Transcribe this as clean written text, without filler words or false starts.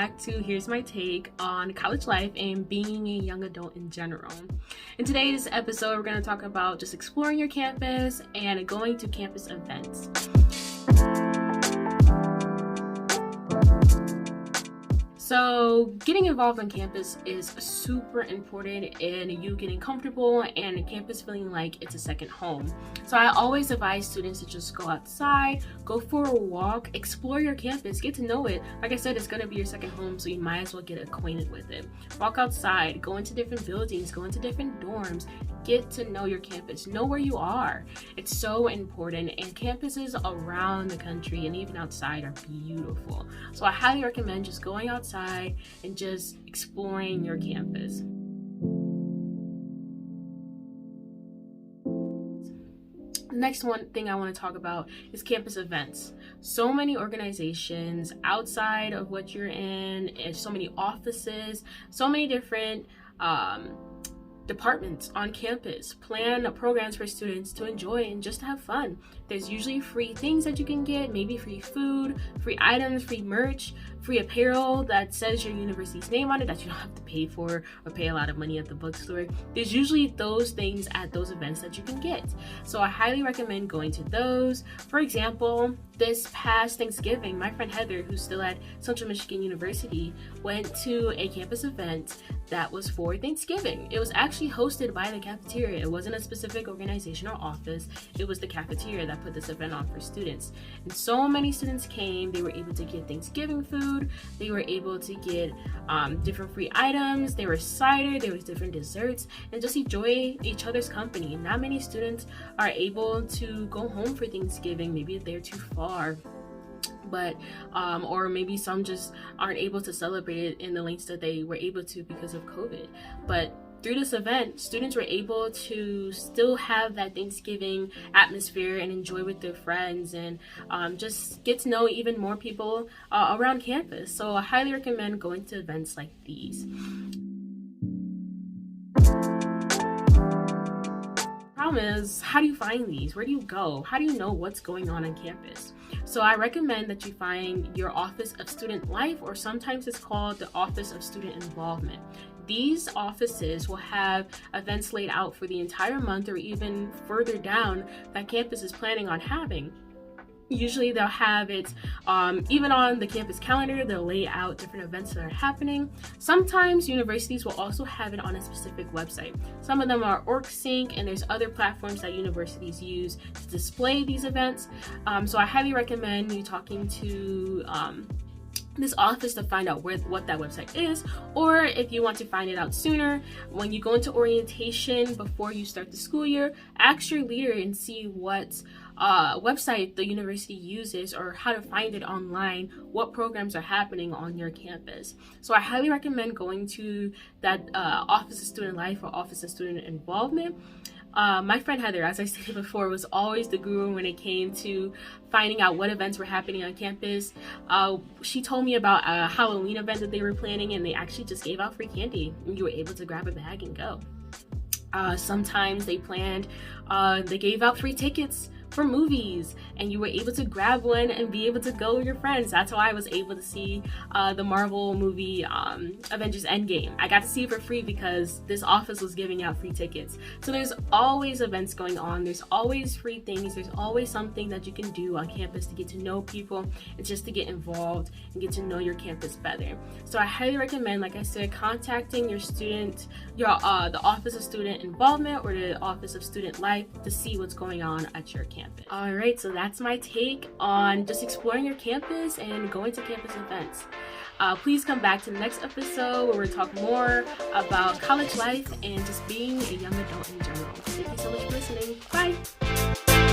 back to Here's My Take on college life and being a young adult in general. In today's episode, we're going to talk about just exploring your campus and going to campus events. So getting involved on campus is super important in you getting comfortable and campus feeling like it's a second home. So I always advise students to just go outside, go for a walk, explore your campus, get to know it. Like I said, it's going to be your second home, so you might as well get acquainted with it. Walk outside, go into different buildings, go into different dorms, get to know your campus, know where you are. It's so important, and campuses around the country and even outside are beautiful. So I highly recommend just going outside and just exploring your campus. Next one thing I want to talk about is campus events. So many organizations outside of what you're in, and so many offices, so many different departments on campus plan programs for students to enjoy and just have fun. There's usually free things that you can get, maybe free food, free items, free merch, free apparel that says your university's name on it that you don't have to pay for or pay a lot of money at the bookstore. There's usually those things at those events that you can get. So I highly recommend going to those. For example, this past Thanksgiving, my friend Heather, who's still at Central Michigan University, went to a campus event that was for Thanksgiving. It was actually hosted by the cafeteria. It wasn't a specific organization or office. It was the cafeteria that put this event on for students. And so many students came. They were able to get Thanksgiving food. They were able to get different free items. There was cider. There was different desserts, and just enjoy each other's company. Not many students are able to go home for Thanksgiving. Maybe they're too far, but or maybe some just aren't able to celebrate it in the lengths that they were able to because of COVID. But through this event, students were able to still have that Thanksgiving atmosphere and enjoy with their friends, and just get to know even more people around campus. So I highly recommend going to events like these. Problem is, how do you find these? Where do you go? How do you know what's going on campus? So I recommend that you find your Office of Student Life, or sometimes it's called the Office of Student Involvement. These offices will have events laid out for the entire month or even further down that campus is planning on having. Usually they'll have it even on the campus calendar. They'll lay out different events that are happening. Sometimes universities will also have it on a specific website. Some of them are OrgSync, and there's other platforms that universities use to display these events. So I highly recommend you talking to this office to find out what that website is, or if you want to find it out sooner, when you go into orientation before you start the school year, ask your leader and see what website the university uses or how to find it online, what programs are happening on your campus. So I highly recommend going to that Office of Student Life or Office of Student Involvement. My friend Heather, as I stated before, was always the guru when it came to finding out what events were happening on campus. She told me about a Halloween event that they were planning, and they actually just gave out free candy, and you were able to grab a bag and go. Sometimes they gave out free tickets for movies, and you were able to grab one and be able to go with your friends. That's how I was able to see the Marvel movie Avengers Endgame. I got to see it for free because this office was giving out free tickets. So there's always events going on. There's always free things. There's always something that you can do on campus to get to know people and just to get involved and get to know your campus better. So I highly recommend, like I said, contacting your the Office of Student Involvement or the Office of Student Life to see what's going on at your campus. All right, so that's my take on just exploring your campus and going to campus events. Please come back to the next episode where we'll talk more about college life and just being a young adult in general. Thank you so much for listening. Bye.